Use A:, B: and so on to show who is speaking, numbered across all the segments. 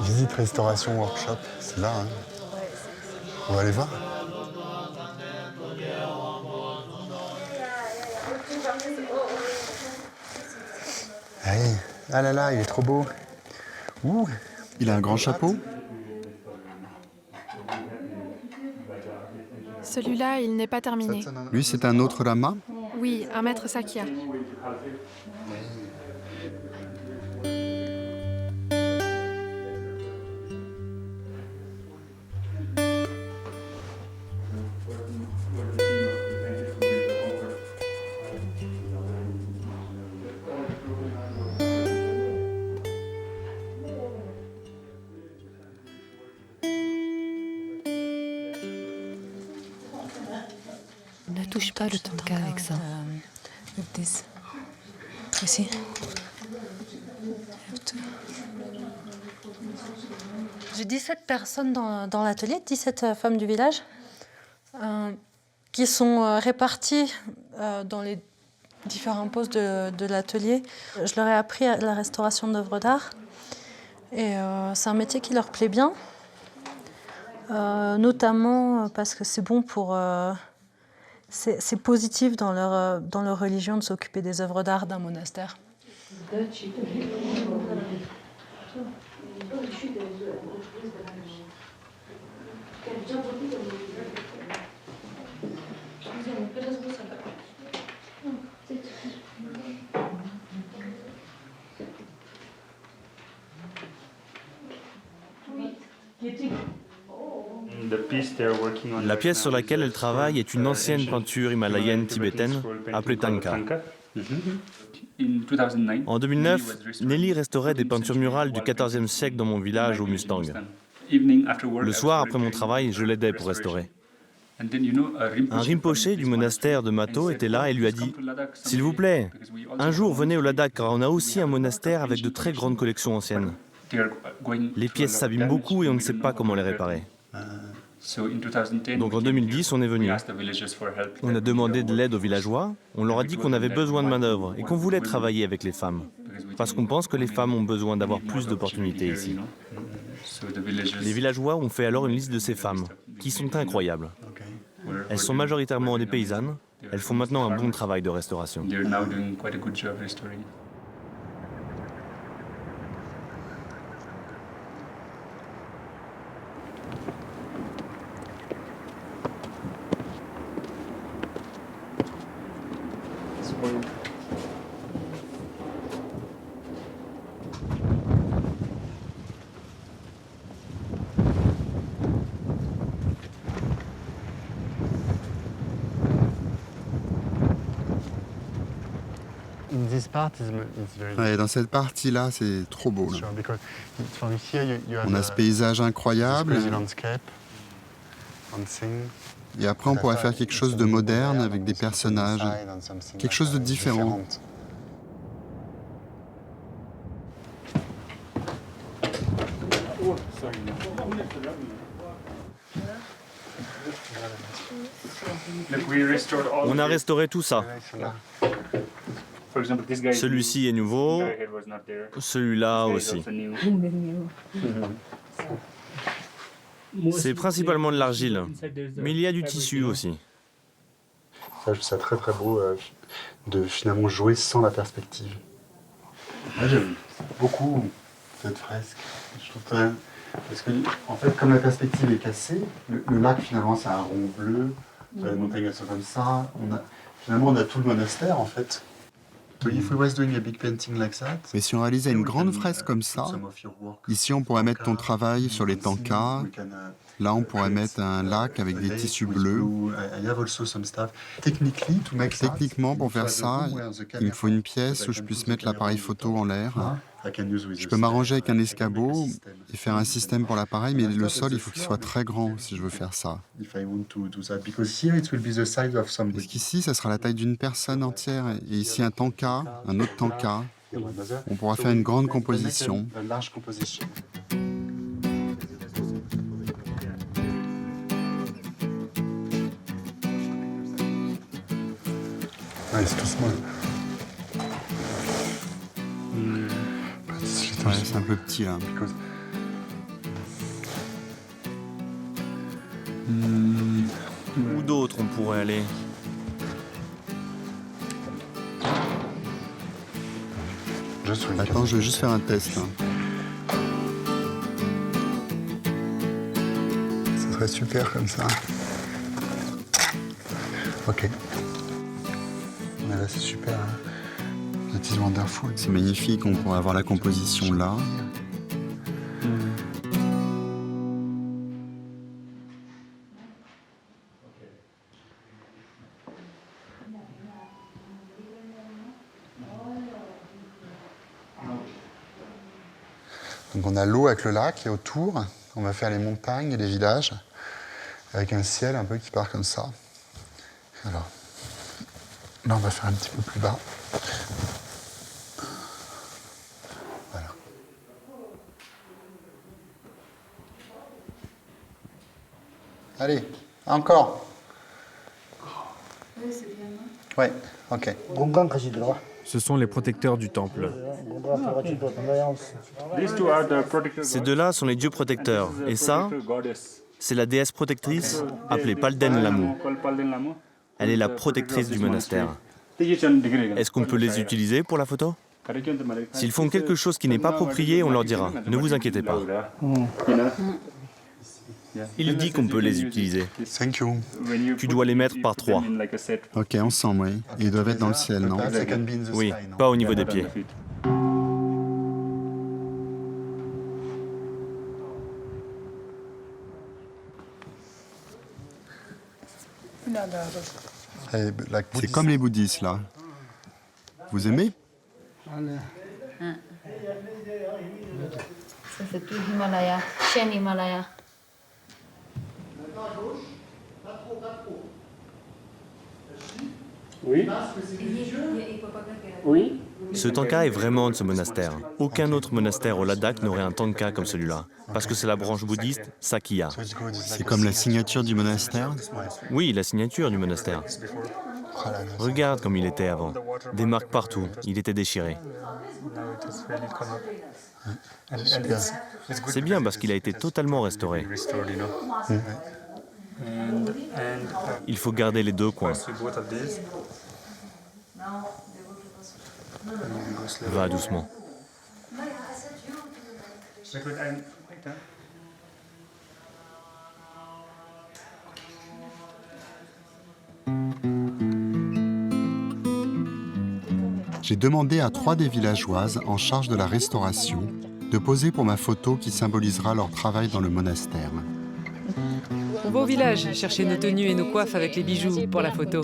A: Visite restauration workshop, c'est là, hein. On va aller voir. Hey. Ah là là, il est trop beau. Ouh, il a un grand chapeau.
B: Celui-là, il n'est pas terminé.
A: Lui, c'est un autre lama.
B: Oui, un maître Sakya.
C: Ne touche pas le tonka avec ça.
D: Ici. J'ai 17 personnes dans l'atelier, 17 femmes du village, qui sont réparties dans les différents postes de l'atelier. Je leur ai appris la restauration d'œuvres d'art. Et c'est un métier qui leur plaît bien, notamment parce que c'est bon pour... c'est positif dans leur religion de s'occuper des œuvres d'art d'un monastère.
E: La pièce sur laquelle elle travaille est une ancienne peinture himalayenne tibétaine appelée Tanka. En 2009, Nelly restaurait des peintures murales du XIVe siècle dans mon village au Mustang. Le soir, après mon travail, je l'aidais pour restaurer. Un rinpoché du monastère de Mato était là et lui a dit « S'il vous plaît, un jour venez au Ladakh car on a aussi un monastère avec de très grandes collections anciennes. Les pièces s'abîment beaucoup et on ne sait pas comment les réparer. » Donc en 2010, on est venu. On a demandé de l'aide aux villageois, on leur a dit qu'on avait besoin de main-d'œuvre et qu'on voulait travailler avec les femmes. Parce qu'on pense que les femmes ont besoin d'avoir plus d'opportunités ici. Les villageois ont fait alors une liste de ces femmes, qui sont incroyables. Elles sont majoritairement des paysannes, elles font maintenant un bon travail de restauration.
A: Ouais, dans cette partie-là, c'est trop beau. Là. On a ce paysage incroyable. Et après, on pourrait faire quelque chose de moderne avec des personnages. Quelque chose de différent.
E: On a restauré tout ça. Celui-ci est nouveau, celui-là aussi. C'est principalement de l'argile, mais il y a du tissu aussi.
A: Ça, je trouve ça très très beau de finalement jouer sans la perspective. Moi, j'aime beaucoup cette fresque. Je trouve très... Parce que, en fait, comme la perspective est cassée, le lac finalement c'est un rond bleu, les montagnes elles sont comme ça. Finalement, on a tout le monastère en fait. Mais si on réalisait une grande fresque comme ça, ici on pourrait mettre ton travail sur les tankas, là on pourrait mettre un lac avec des tissus bleus. Techniquement, pour faire ça, il me faut une pièce où je puisse mettre l'appareil photo en l'air. Je peux m'arranger avec un escabeau et faire un système pour l'appareil, mais le sol, il faut qu'il soit très grand si je veux faire ça. Parce qu'ici, ça sera la taille d'une personne entière. Et ici, un tanka, un autre tanka, On pourra faire une grande composition. Excuse-moi. Ouais, c'est un peu petit là.
E: Où d'autre on pourrait aller?
A: Attends, je vais juste faire un test. Ça serait super comme ça. Ok. Mais là, c'est super. Hein. That is wonderful. C'est magnifique, on pourrait avoir la composition là. Donc on a l'eau avec le lac et autour, on va faire les montagnes et les villages avec un ciel un peu qui part comme ça. Alors, là on va faire un petit peu plus bas. Voilà. Allez, encore. Oui, c'est bien. Ouais, ok.
E: Ce sont les protecteurs du temple. Ces deux-là sont les dieux protecteurs. Et ça, c'est la déesse protectrice appelée Palden Lamu. Elle est la protectrice du monastère. Est-ce qu'on peut les utiliser pour la photo? S'ils font quelque chose qui n'est pas approprié, on leur dira. Ne vous inquiétez pas. Il dit qu'on peut les utiliser.
A: Thank you.
E: Tu dois les mettre par 3.
A: Ok, ensemble, oui. Et ils doivent être dans le ciel, non?
E: Oui, pas au niveau des pieds.
A: C'est comme les bouddhistes, là. Vous aimez?
F: Ça, c'est tout Himalaya, chaîne Himalaya.
G: Oui. Oui.
E: Ce tanka est vraiment de ce monastère. Aucun autre monastère au Ladakh n'aurait un tanka comme celui-là, parce que c'est la branche bouddhiste Sakya.
A: C'est comme la signature du monastère?
E: Oui, la signature du monastère. Regarde comme il était avant. Des marques partout, il était déchiré. C'est bien parce qu'il a été totalement restauré. Il faut garder les deux coins. Va doucement.
A: J'ai demandé à 3 des villageoises en charge de la restauration de poser pour ma photo qui symbolisera leur travail dans le monastère.
H: On va au village chercher nos tenues et nos coiffes avec les bijoux pour la photo.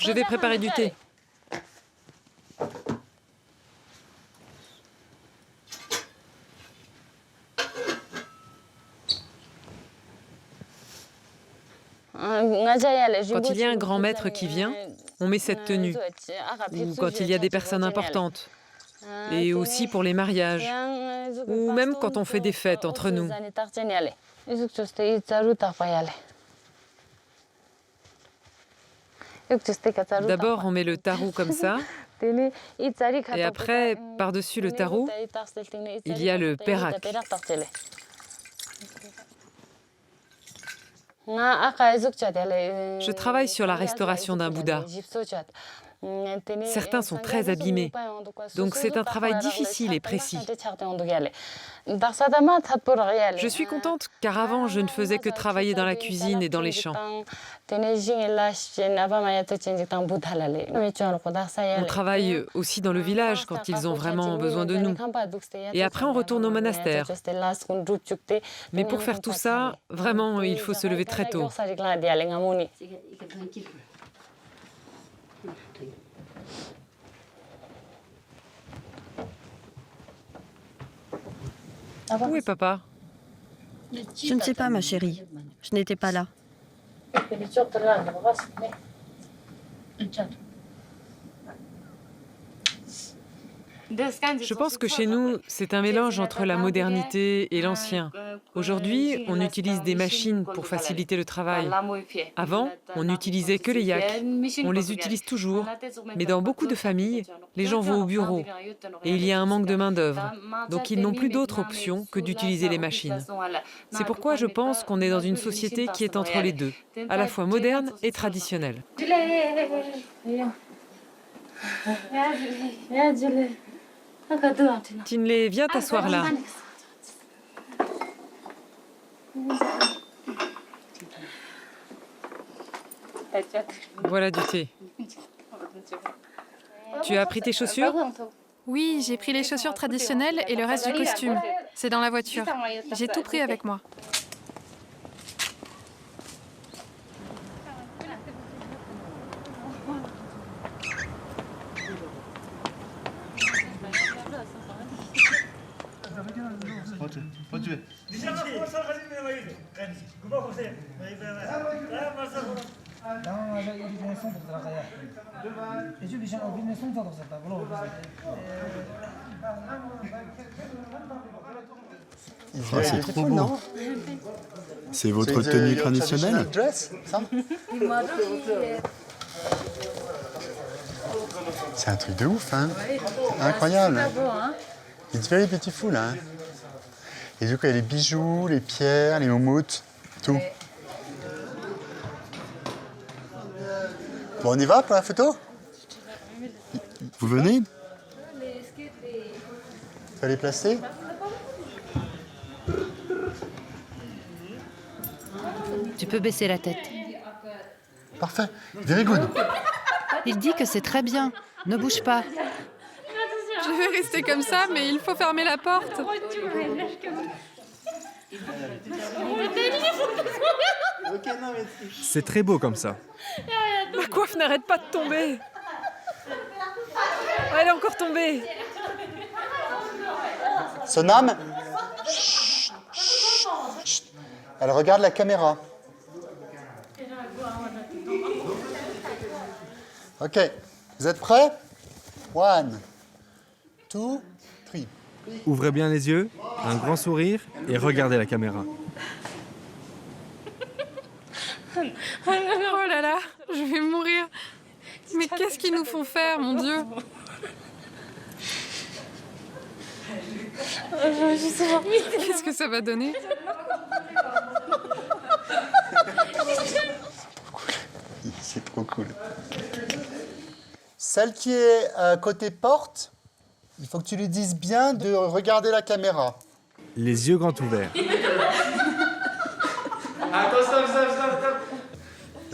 H: Je vais préparer du thé. Quand il y a un grand maître qui vient, on met cette tenue. Ou quand il y a des personnes importantes. Et aussi pour les mariages. Ou même quand on fait des fêtes entre nous. D'abord, on met le tarou comme ça. Et après, par-dessus le tarou, il y a le perak. Je travaille sur la restauration d'un Bouddha. Certains sont très abîmés, donc c'est un travail difficile et précis. Je suis contente car avant je ne faisais que travailler dans la cuisine et dans les champs. On travaille aussi dans le village quand ils ont vraiment besoin de nous. Et après on retourne au monastère. Mais pour faire tout ça, vraiment il faut se lever très tôt. Où est papa?
G: Je ne sais pas, ma chérie. Je n'étais pas là.
H: Je pense que chez nous, c'est un mélange entre la modernité et l'ancien. Aujourd'hui, on utilise des machines pour faciliter le travail. Avant, on n'utilisait que les yaks. On les utilise toujours, mais dans beaucoup de familles, les gens vont au bureau et il y a un manque de main-d'œuvre. Donc ils n'ont plus d'autre option que d'utiliser les machines. C'est pourquoi je pense qu'on est dans une société qui est entre les deux, à la fois moderne et traditionnelle. Tinley, viens t'asseoir là. Voilà du thé. Tu as pris tes chaussures?
B: Oui, j'ai pris les chaussures traditionnelles et le reste du costume. C'est dans la voiture. J'ai tout pris avec moi.
A: Ah, c'est trop beau. C'est votre tenue traditionnelle? C'est un truc de ouf, hein? Incroyable. It's very beautiful, hein? Et du coup, il y a les bijoux, les pierres, les moumoutes, tout. Bon, on y va pour la photo? Vous venez? Tu vas les placer?
C: Tu peux baisser la tête.
A: Parfait. Very good.
C: Il dit que c'est très bien. Ne bouge pas.
B: Je vais rester comme ça, mais il faut fermer la porte.
I: C'est très beau comme ça.
H: Ma coiffe n'arrête pas de tomber. Oh, elle est encore tombée.
A: Sonam. Elle regarde la caméra. Ok, vous êtes prêts? 1, 2, 3.
I: Ouvrez bien les yeux, un grand sourire et regardez la caméra.
B: Oh là là, je vais mourir. Mais qu'est-ce qu'ils nous font faire, mon Dieu? Qu'est-ce que ça va donner?
A: C'est trop cool. Celle qui est côté porte, il faut que tu lui dises bien de regarder la caméra.
I: Les yeux grands ouverts.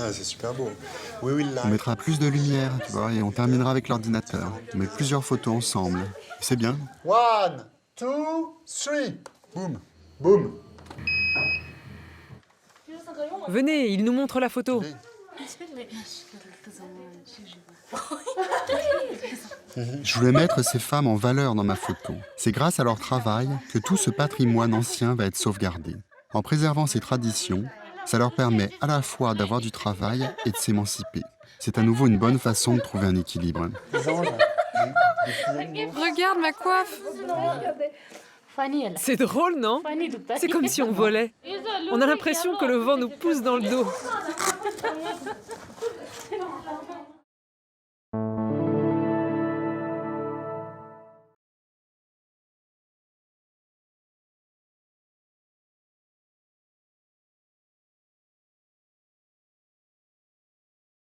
A: Ah, c'est super beau. On mettra plus de lumière, tu vois, et on terminera avec l'ordinateur. On met plusieurs photos ensemble. C'est bien. 1, 2, 3. Boum, boum.
H: Venez, il nous montre la photo.
A: Je voulais mettre ces femmes en valeur dans ma photo. C'est grâce à leur travail que tout ce patrimoine ancien va être sauvegardé. En préservant ces traditions, ça leur permet à la fois d'avoir du travail et de s'émanciper. C'est à nouveau une bonne façon de trouver un équilibre.
B: Regarde ma coiffe.
H: C'est drôle, non? C'est comme si on volait. On a l'impression que le vent nous pousse dans le dos.